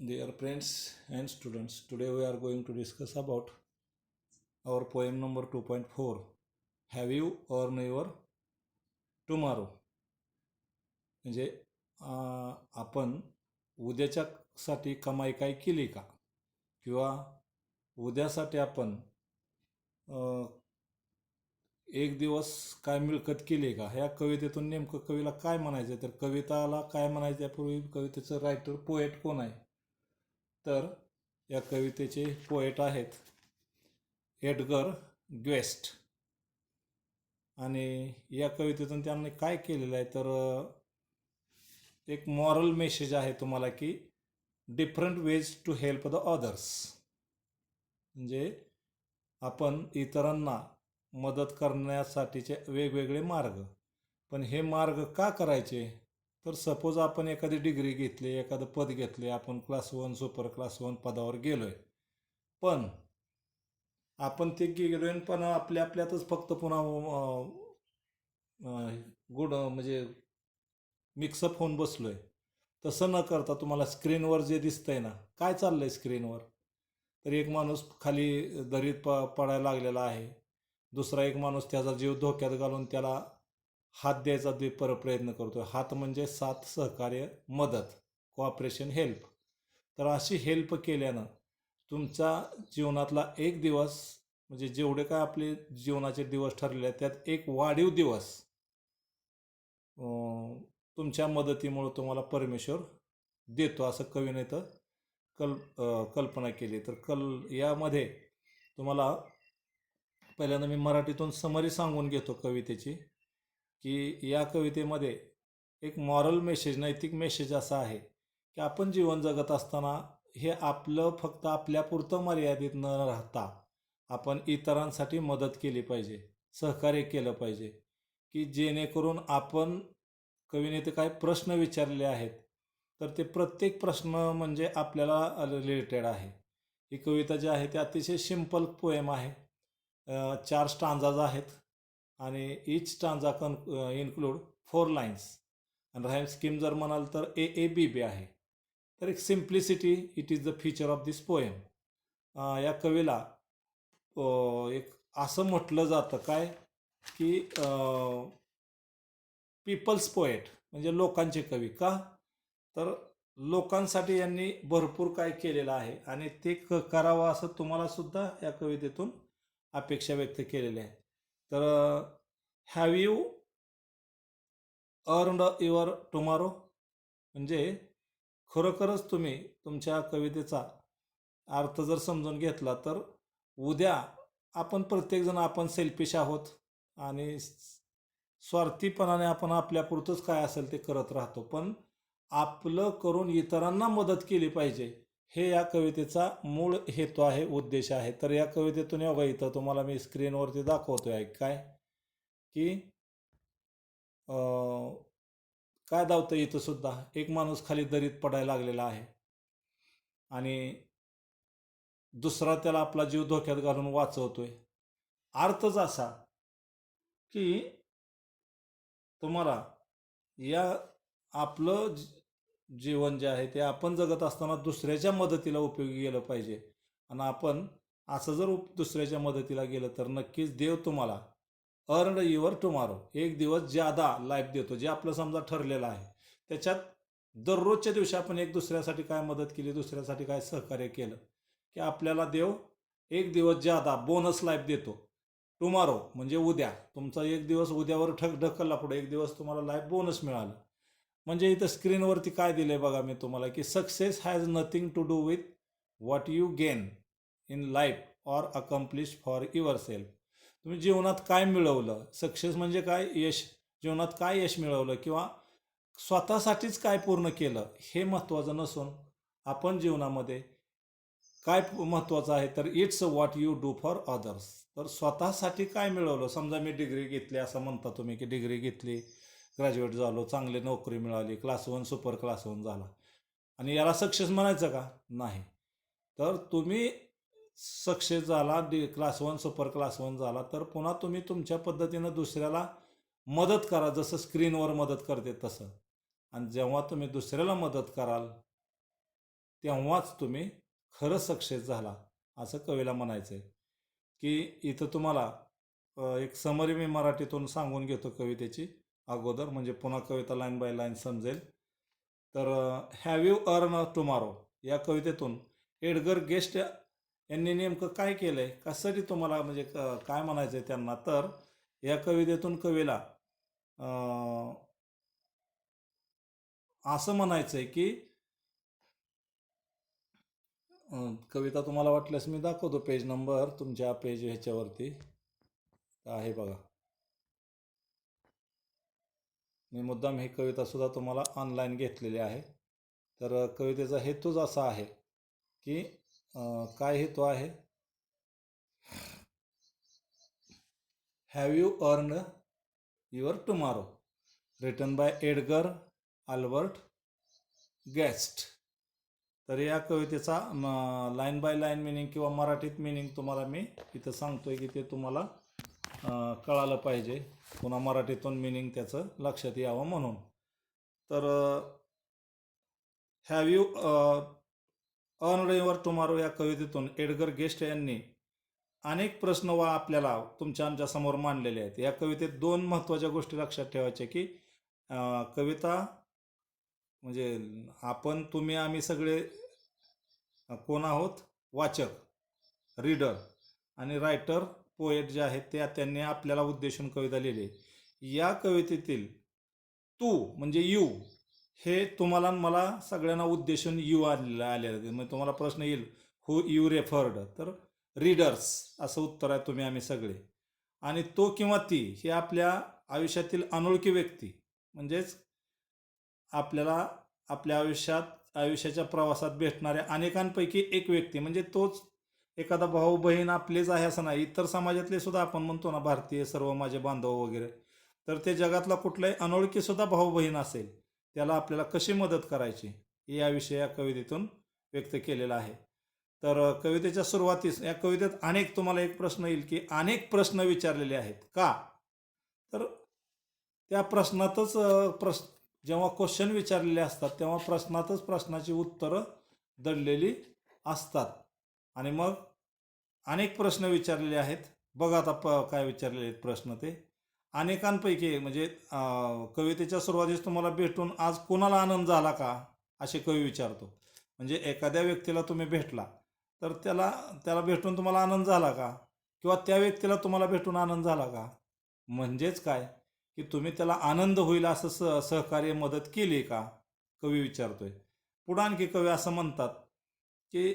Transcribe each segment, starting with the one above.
Dear friends and students, today we are going to discuss about our poem number 2.4. Have you earned your tomorrow? म्हणजे आपण उद्याच्यासाठी कमाई काय केली का? किंवा उद्यासाठी आपण एक दिवस काय मिळकत केली का? ह्या कवितेतून नेमकं कवीला काय म्हणायचं आहे? तर कविताला काय म्हणायचं त्यापूर्वी कवितेचं रायटर पोएट कोण आहे? तर या कवितेचे पोएट आहेत एडगर ग्वेस्ट. आणि या कवितेतून त्यांनी काय केलेलं आहे तर एक मॉरल मेसेज आहे तुम्हाला की different ways to help the others. म्हणजे आपण इतरांना मदत करण्यासाठीचे वेगवेगळे मार्ग. पण हे मार्ग का करायचे? तर सपोज आपण एखादी डिग्री घेतली, एखादं पद घेतले, आपण क्लास 1 सुपर क्लास 1 पदावर गेलोय, पण आपण ते गेलोय पण आपल्या आपल्यातच फक्त पुन्हा गुड म्हणजे मिक्सअप होऊन बसलोय. तसं न करता तुम्हाला स्क्रीनवर जे दिसतंय ना, काय चाललंय स्क्रीनवर, तर एक माणूस खाली दरीत पडायला लागलेला आहे. दुसरा एक माणूस त्याचा जीव धोक्यात घालून त्याला हात द्यायचा प्रयत्न करतोय. हात म्हणजे साथ, सहकार्य, मदत, कोऑपरेशन, हेल्प. तर अशी हेल्प केल्यानं तुमच्या जीवनातला एक दिवस म्हणजे जेवढे काय आपले जीवनाचे दिवस ठरलेले आहेत त्यात एक वाढीव दिवस तुमच्या मदतीमुळं तुम्हाला परमेश्वर देतो, असं कवीने तर कल्पना केली. तर यामध्ये तुम्हाला पहिल्यांदा मी मराठीतून समरी सांगून घेतो कवितेची, की या कवितेमध्ये एक मॉरल मेसेज, नैतिक मेसेज असा आहे की आपण जीवन जगत असताना हे आपलं फक्त आपल्यापुरतं मर्यादित न राहता आपण इतरांसाठी मदत केली पाहिजे, सहकार्य केलं पाहिजे, की जेणेकरून आपण कवीने ते काही प्रश्न विचारलेले आहेत तर ते प्रत्येक प्रश्न म्हणजे आपल्याला रिलेटेड आहे. ही कविता जी आहे ती अतिशय सिंपल पोएम आहे. 4 स्टांजाज आहेत आणि ईच स्टांजा इन्क्लूड 4 लाईन्स. आणि राईम स्कीम जर म्हणाल तर AABB आहे. तर एक simplicity it is the feature of this poem. या कवीला एक असं म्हटलं जातं काय की पीपल्स पोएट म्हणजे लोकांचे कवी. का? तर लोकांसाठी यांनी भरपूर काय केलेलं आहे आणि ते करावं असं तुम्हाला सुद्धा या कवितेतून अपेक्षा व्यक्त केलेल्या आहे. तर have you earned your tomorrow? म्हणजे खरोखरच तुम्ही तुमच्या कवितेचा अर्थ जर समजून घेतला तर उद्या आपण प्रत्येकजण आपण सेल्फिश आहोत आणि स्वार्थीपणाने आपण आपल्यापुरतंच काय असेल ते करत राहतो. पण आपलं करून इतरांना मदत केली पाहिजे हे या कवितेचा मूळ हेतू आहे, उद्देश आहे. तर या कवितेतून बघा इथं तुम्हाला मी स्क्रीनवरती दाखवतोय आहे काय की काय दावतं इथं सुद्धा एक माणूस खाली दरीत पडायला लागलेला आहे आणि दुसरा त्याला आपला जीव धोक्यात घालून वाचवतोय. अर्थच असा की तुम्हाला या आपलं जीवन जे आहे ते आपण जगत असताना दुसऱ्याच्या मदतीला उपयोगी गेलं पाहिजे. आणि आपण असं जर दुसऱ्याच्या मदतीला गेलं तर नक्कीच देव तुम्हाला अर्नड युअर टुमॉरो एक दिवस ज्यादा लाईफ देतो. जे आपलं समजा ठरलेलं आहे त्याच्यात दररोजच्या दिवशी आपण एक दुसऱ्यासाठी काय मदत केली, दुसऱ्यासाठी काय सहकार्य केलं की आपल्याला देव एक दिवस ज्यादा बोनस लाईफ देतो. टुमॉरो म्हणजे उद्या, तुमचा एक दिवस उद्यावर ढकलला पुढे, एक दिवस तुम्हाला लाईफ बोनस मिळालं. म्हणजे इथं स्क्रीनवरती काय दिलंय बघा मी तुम्हाला की success has nothing to do with what you gain in life or accomplish for yourself. तुम्ही जीवनात काय मिळवलं, सक्सेस म्हणजे काय, यश, जीवनात काय यश मिळवलं किंवा स्वतःसाठीच काय पूर्ण केलं हे महत्त्वाचं नसून आपण जीवनामध्ये काय महत्त्वाचं आहे तर it's what you do for others. तर स्वतःसाठी काय मिळवलं. समजा मी डिग्री घेतली असं म्हणता तुम्ही की डिग्री घेतली, ग्रॅज्युएट झालो, चांगली नोकरी मिळाली, क्लास 1 सुपर क्लास 1 झाला आणि याला सक्सेस म्हणायचं का? नाही. तर तुम्ही सक्सेस झाला, क्लास 1 सुपर क्लास 1 झाला तर पुन्हा तुम्ही तुमच्या पद्धतीनं दुसऱ्याला मदत करा, जसं स्क्रीनवर मदत करते तसं. आणि जेव्हा तुम्ही दुसऱ्याला मदत कराल तेव्हाच तुम्ही खरं सक्सेस झाला असं कवीला म्हणायचं आहे. की इथं तुम्हाला एक समरी मी मराठीतून सांगून घेतो कवितेची अगोदर, म्हणजे पुन्हा कविता लाईन बाय लाईन समजेल. तर हॅव यू अर्न टुमारो या कवितेतून एडगर गेस्ट यांनी नेमकं काय केलंय, कशासाठी तुम्हाला म्हणजे काय म्हणायचं आहे त्यांना, तर या कवितेतून कवीला असं म्हणायचं आहे की कविता तुम्हाला वाटल्यास मी दाखवतो, पेज नंबर तुमच्या पेज ह्याच्यावरती आहे बघा. मी मुद्दाम ही कविता सुद्धा तुम्हाला ऑनलाईन घेतलेली आहे. तर कवितेचा हेतूच असा आहे की काय हेतू आहे, have you earn your tomorrow, written by Edgar Albert guest. तर या कवितेचा लाईन बाय लाईन मिनिंग किंवा मराठीत मिनिंग तुम्हाला मी इथं सांगतोय की ते तुम्हाला कळालं पाहिजे, पुन्हा मराठीतून मिनिंग त्याचं लक्षात यावं म्हणून. तर have you earn your tomorrow या कवितेतून एडगर गेस्ट यांनी अनेक प्रश्न आपल्याला तुमच्या आमच्या समोर मांडलेले आहेत. या कवितेत दोन महत्त्वाच्या गोष्टी लक्षात ठेवायच्या की कविता म्हणजे आपण, तुम्ही, आम्ही सगळे कोण आहोत, वाचक, रीडर, आणि रायटर, पोएट जे आहेत ते त्यांनी आपल्याला उद्देशून कविता लिहिली. या कवितेतील तू म्हणजे यू हे तुम्हाला मला सगळ्यांना उद्देशून यू आलेलं. मग तुम्हाला प्रश्न येईल हू यू रेफर्ड, तर रीडर्स असं उत्तर आहे, तुम्ही आम्ही सगळे. आणि तो किंवा ती हे आपल्या आयुष्यातील अनोळखी व्यक्ती, म्हणजेच आपल्याला आपल्या आयुष्याच्या प्रवासात भेटणाऱ्या अनेकांपैकी एक व्यक्ती, म्हणजे तोच एखादा भाऊ बहीण आपलेच आहे असं नाही, इतर समाजातले सुद्धा आपण म्हणतो ना, भारतीय सर्व माझे बांधव वगैरे, तर ते जगातला कुठलाही अनोळखी सुद्धा भाऊ बहीण असेल त्याला आपल्याला कशी मदत करायची याविषयी या कवितेतून व्यक्त केलेला आहे. तर कवितेच्या सुरुवातीस या कवितेत अनेक, तुम्हाला एक प्रश्न येईल की अनेक प्रश्न विचारलेले आहेत का, तर त्या प्रश्नातच जेव्हा क्वेश्चन विचारलेले असतात तेव्हा प्रश्नातच प्रश्नाची उत्तरं दडलेली असतात. आणि मग अनेक प्रश्न विचारलेले आहेत. बघा आता काय विचारलेले आहेत प्रश्न ते. अनेकांपैकी म्हणजे कवितेच्या सुरुवातीस तुम्हाला भेटून आज कोणाला आनंद झाला का असे कवी विचारतो. म्हणजे एखाद्या व्यक्तीला तुम्ही भेटला तर त्याला भेटून तुम्हाला आनंद झाला का, किंवा त्या व्यक्तीला तुम्हाला भेटून आनंद झाला का, म्हणजेच काय की तुम्ही त्याला आनंद होईल असं सहकार्य मदत केली का, कवी विचारतोय. पुढं आणखी कवी असं म्हणतात की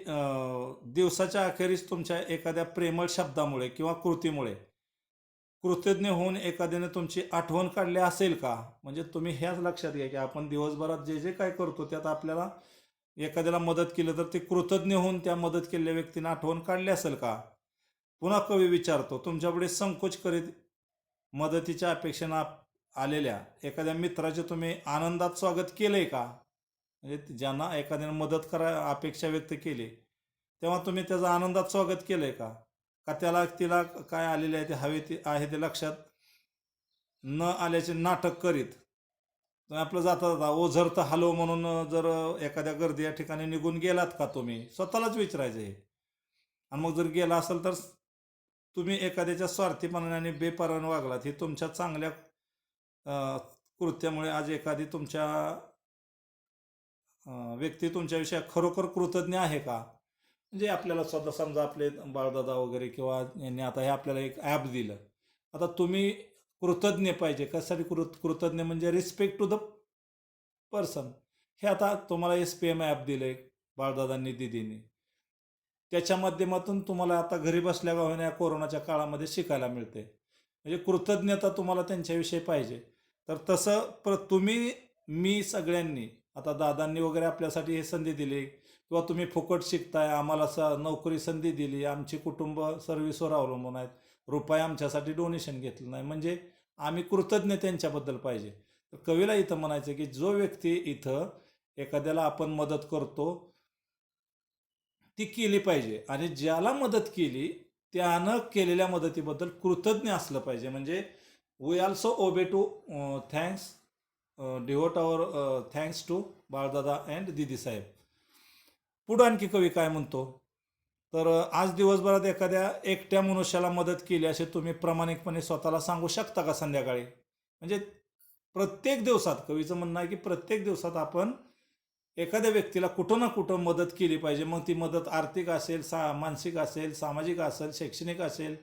दिवसाच्या अखेरीस तुमच्या एखाद्या प्रेमळ शब्दामुळे किंवा कृतीमुळे कृतज्ञ होऊन एखाद्याने तुमची आठवण काढली असेल का. म्हणजे तुम्ही ह्याच लक्षात घ्या की आपण दिवसभरात जे जे काय करतो त्यात आपल्याला एखाद्याला मदत केली तर ते कृतज्ञ होऊन त्या मदत केलेल्या व्यक्तीने आठवण काढली असेल का. पुन्हा कवी विचारतो, तुमच्यापुढे संकोच करीत मदतीच्या अपेक्षेनं आलेल्या एखाद्या मित्राचे तुम्ही आनंदात स्वागत केलंय का. म्हणजे ज्यांना एखाद्याने मदत अपेक्षा व्यक्त केली तेव्हा तुम्ही त्याचं आनंदात स्वागत केलंय का, का त्याला तिला काय आलेले आहे ते हवे ते आहे ते लक्षात न आल्याचे नाटक करीत तुम्ही आपलं जाता जाता ओझर तर हलव म्हणून जर एखाद्या गर्दी या ठिकाणी निघून गेलात का, तुम्ही स्वतःलाच विचारायचं हे. आणि मग जर गेला असेल तर तुम्ही एखाद्याच्या स्वार्थीपणाने आणि बेपराने वागलात, हे तुमच्या चांगल्या कृत्यामुळे आज एखादी तुमच्या व्यक्ती तुमच्याविषयी खरोखर कृतज्ञ आहे का. म्हणजे आपल्याला स्वतः समजा आपले बाळदादा वगैरे किंवा यांनी आता हे आपल्याला एक ॲप दिलं, आता तुम्ही कृतज्ञ पाहिजे कशासाठी, कृतज्ञ म्हणजे रिस्पेक्ट टू द पर्सन. हे आता तुम्हाला SPM ॲप दिलं बाळदादांनी दिदींनी, त्याच्या माध्यमातून तुम्हाला आता घरी बसल्या गावाने या कोरोनाच्या काळामध्ये शिकायला मिळते. म्हणजे कृतज्ञता तुम्हाला त्यांच्याविषयी पाहिजे. तर तसं तुम्ही मी सगळ्यांनी, आता दादांनी वगैरे आपल्यासाठी हे संधी दिली, किंवा तुम्ही फुकट शिकताय, आम्हाला नोकरी संधी दिली, आमची कुटुंब सर्व्हिसवर अवलंबून आहेत, रुपये आमच्यासाठी डोनेशन घेतलं नाही, म्हणजे आम्ही कृतज्ञ त्यांच्याबद्दल पाहिजे. तर कवीला इथं म्हणायचं की जो व्यक्ती इथं एखाद्याला आपण मदत करतो ती केली पाहिजे, आणि ज्याला मदत केली त्यानं केलेल्या मदतीबद्दल कृतज्ञ असलं पाहिजे. म्हणजे we also obey to thanks, devote our thanks to Baldada and Didi Saheb. पुढं आणखी कवी काय म्हणतो, तर आज दिवसभरात एखाद्या एकट्या मनुष्याला मदत केली असे तुम्ही प्रामाणिकपणे स्वतःला सांगू शकता का संध्याकाळी? म्हणजे प्रत्येक दिवसात कवीचं म्हणणं आहे की प्रत्येक दिवसात आपण एखाद्या व्यक्तीला कुठं ना कुठं मदत केली पाहिजे. मग ती मदत आर्थिक असेल, मानसिक असेल, सामाजिक असेल, शैक्षणिक असेल,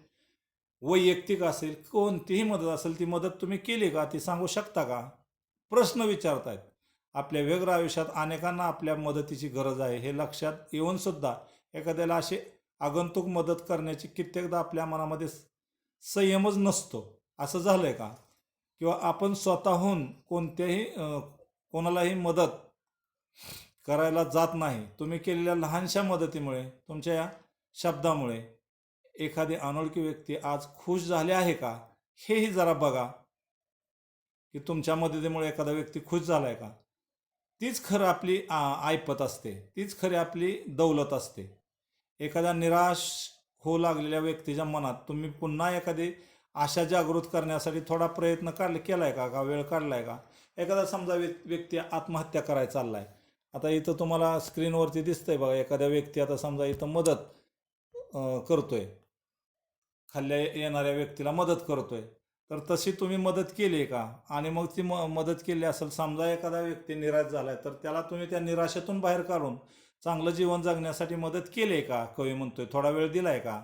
वैयक्तिक असेल, कोणतीही मदत असेल, ती मदत तुम्ही केली का? ती सांगू शकता का? प्रश्न विचारतायत. आपल्या व्यग्र आयुष्यात अनेकांना आपल्या मदतीची गरज आहे हे लक्षात येऊन सुद्धा एखाद्याला अशी आगंतुक मदत करण्याची कित्येकदा आपल्या मनामध्ये संयमच नसतो. असं झालंय का? किंवा आपण स्वतःहून कोणालाही मदत करायला जात नाही. तुम्ही केलेल्या लहानशा मदतीमुळे, तुमच्या या शब्दामुळे एखादी अनोळखी व्यक्ती आज खुश झाली आहे का? हेही जरा बघा की तुमच्या मदतीमुळे एखादा व्यक्ती खुश झाला आहे का? तीच खरं आपली ऐपत असते, तीच खरी आपली दौलत असते. एखाद्या निराश होऊ लागलेल्या व्यक्तीच्या मनात तुम्ही पुन्हा एखादी आशा जागृत करण्यासाठी थोडा प्रयत्न केलाय का वेळ काढलाय का? एखादा समजा व्यक्ती आत्महत्या करायला चाललाय. आता इथं तुम्हाला स्क्रीनवरती दिसतंय बघा, एखाद्या व्यक्ती आता समजा इथं मदत करतोय, खाल्ल्या येणाऱ्या व्यक्तीला मदत करतोय, तर तशी तुम्ही मदत केली आहे का? आणि मग ती मदत केली असेल, समजा एखादा व्यक्ती निराश झालाय, तर त्याला तुम्ही त्या निराशेतून बाहेर काढून चांगलं जीवन जगण्यासाठी मदत केली आहे का? कवी म्हणतोय थोडा वेळ दिलाय का?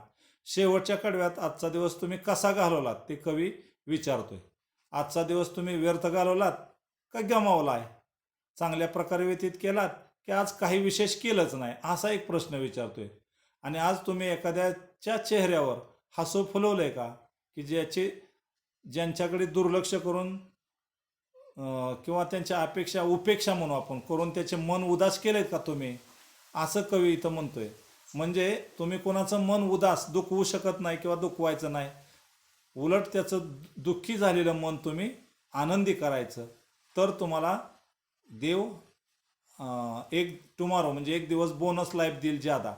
शेवटच्या कडव्यात आजचा दिवस तुम्ही कसा घालवलात ते कवी विचारतोय. आजचा दिवस तुम्ही व्यर्थ घालवलात का गमावलाय? चांगल्या प्रकारे व्यतीत केलात की आज काही विशेष केलंच नाही, असा एक प्रश्न विचारतोय. आणि आज तुम्ही एखाद्याच्या चेहऱ्यावर हसू फुलवलंय का? की ज्यांच्याकडे दुर्लक्ष करून किंवा त्यांच्या अपेक्षा उपेक्षा म्हणू आपण करून त्याचे मन उदास केलेत का तुम्ही? असं कवी इथं म्हणतोय. म्हणजे तुम्ही कोणाचं मन उदास दुखवू शकत नाही किंवा दुखवायचं नाही. उलट त्याचं दुःखी झालेलं मन तुम्ही आनंदी करायचं. तर तुम्हाला देव एक टुमॉरो म्हणजे एक दिवस बोनस लाईफ देईल ज्यादा.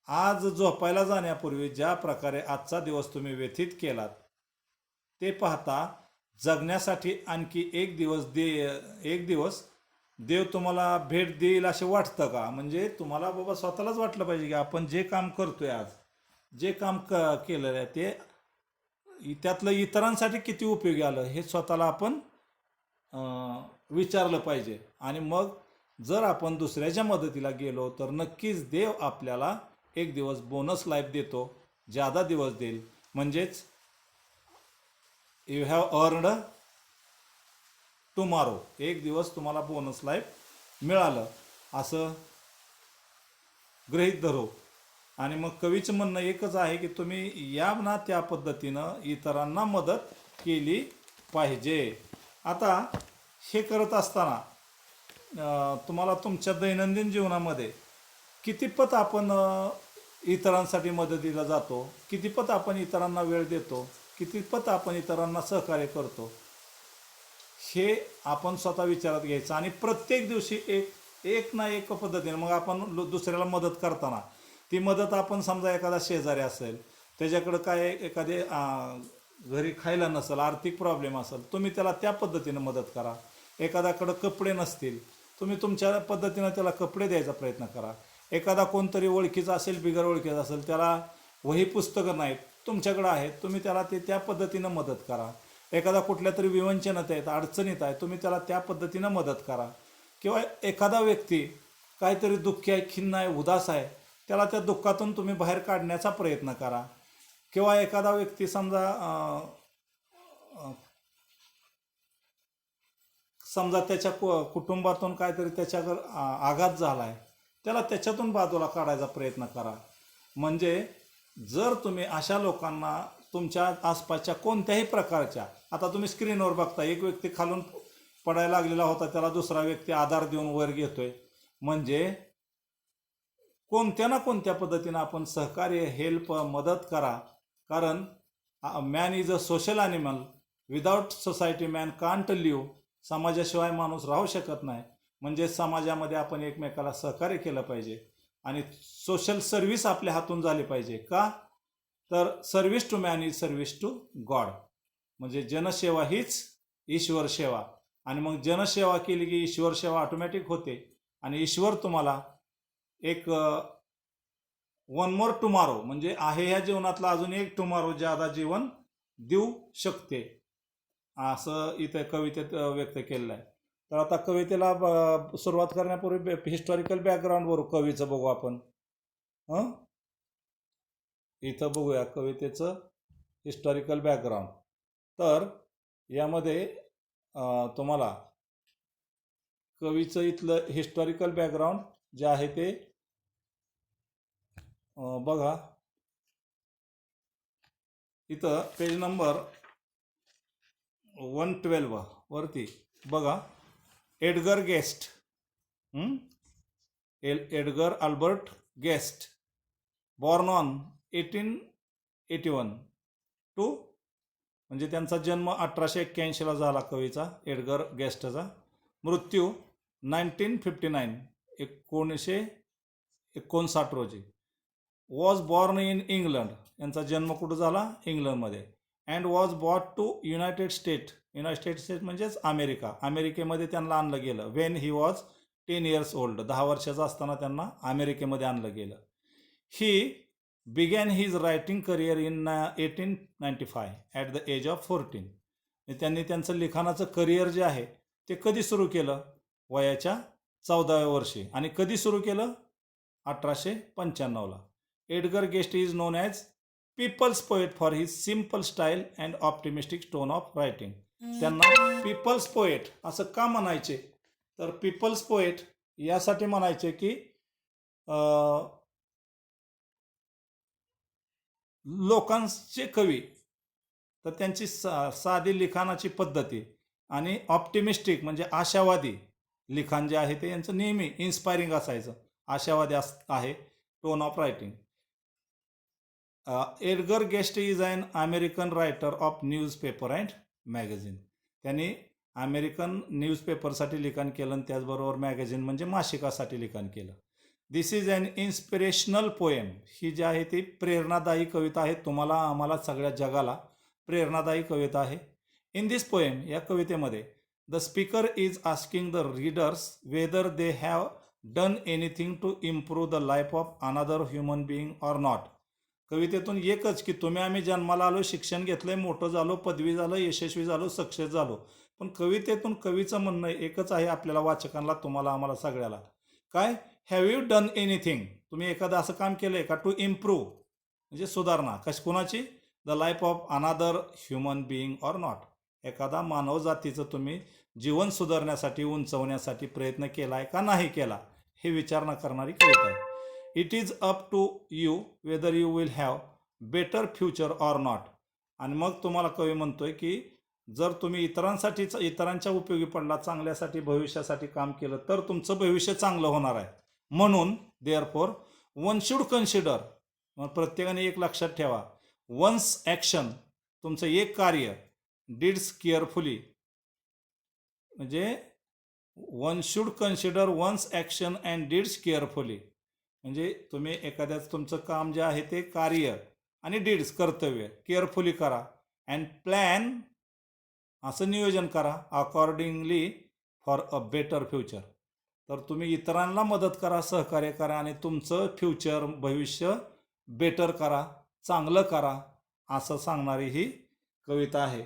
आज झोपायला जाण्यापूर्वी ज्या प्रकारे आजचा दिवस तुम्ही व्यतीत केलात ते पाहता जगण्यासाठी आणखी एक दिवस देव तुम्हाला भेट देईल असे वाटतं का? म्हणजे तुम्हाला बाबा स्वतःलाच वाटलं पाहिजे की आपण जे काम करतोय, आज जे काम केलेलं आहे ते त्यातलं इतरांसाठी किती उपयोगी आलं हे स्वतःला आपण विचारलं पाहिजे. आणि मग जर आपण दुसऱ्याच्या मदतीला गेलो तर नक्कीच देव आपल्याला एक दिवस बोनस लाईफ देतो, ज्यादा दिवस देईल. म्हणजेच यू हॅव अर्नड टुमॉरो, एक दिवस तुम्हाला बोनस लाईफ मिळालं असं गृहीत धरू. आणि मग कवीचं म्हणणं एकच आहे की तुम्ही या ना त्या पद्धतीनं इतरांना मदत केली पाहिजे. आता हे करत असताना तुम्हाला तुमच्या दैनंदिन जीवनामध्ये कितीपत आपण इतरांसाठी मदतीला जातो, कितीपत आपण इतरांना वेळ देतो, कितीपत आपण इतरांना सहकार्य करतो, हे आपण स्वतः विचारात घ्यायचं. आणि प्रत्येक दिवशी एक ना एक पद्धतीने मग आपण दुसऱ्याला मदत करताना ती मदत आपण समजा एखादा शेजारी असेल, त्याच्याकडं काय एखादे घरी खायला नसेल, आर्थिक प्रॉब्लेम असेल, तुम्ही त्याला त्या पद्धतीनं मदत करा. एखाद्याकडं कपडे नसतील, तुम्ही तुमच्या पद्धतीनं त्याला कपडे द्यायचा प्रयत्न करा. एखादा कोणतरी ओळखीचा असेल, बिगर ओळखीचा असेल, त्याला वही पुस्तकं नाहीत, तुमच्याकडं आहेत, तुम्ही त्याला त्या पद्धतीनं मदत करा. एखादा कुठल्या तरी विवंचनेत आहेत, अडचणीत आहे, तुम्ही त्याला त्या पद्धतीनं मदत करा. किंवा एखादा व्यक्ती काहीतरी दुःखी आहे, खिन्न आहे, उदास आहे, त्याला त्या दुःखातून तुम्ही बाहेर काढण्याचा प्रयत्न करा. किंवा एखादा व्यक्ती समजा त्याच्या कुटुंबातून काहीतरी त्याच्यावर आघात झाला आहे, त्याला त्याच्यातून बाजूला काढायचा प्रयत्न करा. म्हणजे जर तुम्ही अशा लोकांना तुमच्या आसपासच्या कोणत्याही प्रकारच्या, आता तुम्ही स्क्रीनवर बघता एक व्यक्ती खालून पडायला लागलेला होता, त्याला दुसरा व्यक्ती आधार देऊन वर घेतोय. म्हणजे कोणत्या ना कोणत्या पद्धतीनं आपण सहकार्य, हेल्प, मदत करा. कारण man is a social animal, without society man can't live. समाजाशिवाय माणूस राहू शकत नाही. म्हणजे समाजामध्ये आपण एकमेकाला सहकार्य केलं पाहिजे आणि सोशल सर्व्हिस आपल्या हातून झाली पाहिजे. का? तर service to man is service to God. म्हणजे जनसेवा हीच ईश्वर सेवा. आणि मग जनसेवा केली की ईश्वर सेवा ऑटोमॅटिक होते आणि ईश्वर तुम्हाला एक वन मोर टुमारो म्हणजे आहे ह्या जीवनातला अजून एक टुमारो ज्यादा जीवन देऊ शकते, असं इथे कवितेत व्यक्त केलेलं आहे. तर आता कवितेला सुरुवात करण्यापूर्वी हिस्टॉरिकल बॅकग्राऊंड बघू, कवीचं बघू आपण. हं, इथं बघूया कवितेचं हिस्टॉरिकल बॅकग्राऊंड. तर यामध्ये तुम्हाला कवीचं इथलं हिस्टॉरिकल बॅकग्राऊंड जे आहे ते बघा. इथं पेज नंबर 112 वरती बघा. Edgar Guest, Edgar Albert Guest, born on 1881 two, म्हणजे त्यांचा जन्म 1881ला झाला कवीचा, एडगर गेस्टचा. मृत्यू 1959, 1959 रोजी. वॉज बॉर्न इन इंग्लंड, यांचा जन्म कुठं झाला, इंग्लंडमध्ये. And was bought to united state म्हणजेच अमेरिका, अमेरिकेमध्ये त्यांना आणलं गेलं. When he was 10 years old, 10 वर्षाचा असताना त्यांना अमेरिकेमध्ये आणलं गेलं. He began his writing career in 1895 at the age of 14. त्यांनी त्यांचं लिखाणाचं करिअर जे आहे ते कधी सुरू केलं, वयाच्या 14व्या वर्षी. आणि कधी सुरू केलं, 1895ला. Edgar Guest is known as people's poet for his simple style and optimistic tone of writing. त्यांना पीपल्स पोएट असं का म्हणायचे, तर पीपल्स पोएट यासाठी म्हणायचे की लोकांचे कवी, तर त्यांची साधी लिखाणाची पद्धती आणि ऑप्टिमिस्टिक म्हणजे आशावादी लिखाण जे आहे ते यांचं नेहमी इन्स्पायरिंग असायचं, आशावादी आहे tone of writing. Edgar Guest is an American writer of newspaper and magazine. त्यांनी अमेरिकन न्यूजपेपरसाठी लिखाण केलं आणि त्याचबरोबर मॅगझिन म्हणजे मासिकासाठी लिखाण केलं. This is an inspirational poem. ही जी आहे ती प्रेरणादायी कविता आहे, तुम्हाला आम्हाला सगळ्या जगाला प्रेरणादायी कविता आहे. इन दिस पोएम, या कवितेमध्ये, the speaker is asking the readers whether they have done anything to improve the life of another human being or not. कवितेतून एकच की तुम्ही आम्ही जन्माला आलो, शिक्षण घेतलंय, मोठं झालो, पदवी झालं, यशस्वी झालो, सक्सेस झालो. पण कवितेतून कवीचं म्हणणं एकच आहे आपल्याला वाचकांना, तुम्हाला आम्हाला सगळ्याला, काय, हॅव यू डन एनिथिंग, तुम्ही एखादं असं काम केलंय का, टू इम्प्रूव्ह म्हणजे सुधारणा, कोणाची, the life of another human being or not, एखादा मानव जातीचं तुम्ही जीवन सुधारण्यासाठी, उंचवण्यासाठी प्रयत्न केलाय का नाही केला, हे विचारणा करणारी कविता आहे. It is up to you whether you will have better future or not. आणि मग तुम्हाला कवी म्हणतोय की जर तुम्ही इतरांच्या उपयोगी पडला, चांगल्यासाठी, भविष्यासाठी काम केलं तर तुमचं भविष्य चांगलं होणार आहे. म्हणून देअरफॉर वन शुड कन्सिडर, मग प्रत्येकाने एक लक्षात ठेवा, वन्स ॲक्शन, तुमचं एक कार्य, डीड्स केअरफुली, म्हणजे one should consider one's action and deeds carefully, म्हणजे तुम्ही एखाद्याचं तुमचं काम जे आहे ते कार्य आणि डीड्स कर्तव्य केअरफुली करा. अँड प्लॅन, असं नियोजन करा, accordingly for a better future. तर तुम्ही इतरांना मदत करा, सहकार्य करा आणि तुमचं फ्युचर, भविष्य बेटर करा, चांगलं करा, असं सांगणारी ही कविता आहे.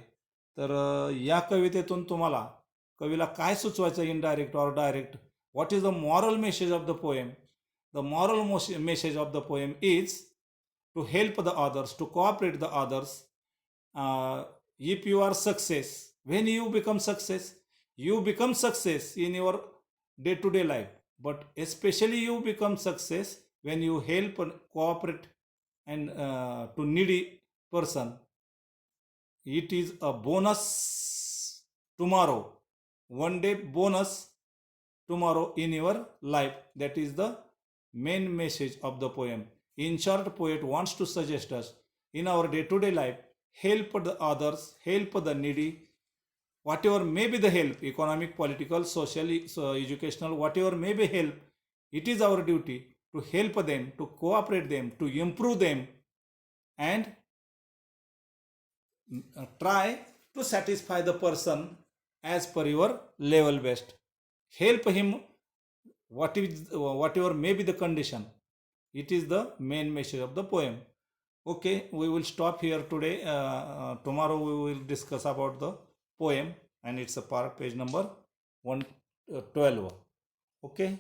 तर या कवितेतून तुम्हाला कवीला काय सुचवायचं, indirect or direct, what is the moral message of the poem. The moral message of the poem is to help the others, to cooperate the others. If you are success, when you become success in your day-to-day life, but especially you become success when you help and cooperate and to needy person. It is a bonus tomorrow, one day bonus tomorrow in your life. That is the main message of the poem. In short, poet wants to suggest us in our day-to-day life, help the others, help the needy, whatever may be the help, economic, political, social, educational, whatever may be help, it is our duty to help them, to cooperate them, to improve them, and try to satisfy the person as per your level best. Help him whatever may be the condition, it is the main message of the poem. Okay, we will stop here today. Tomorrow we will discuss about the poem, and it's a part, page number 112. Okay.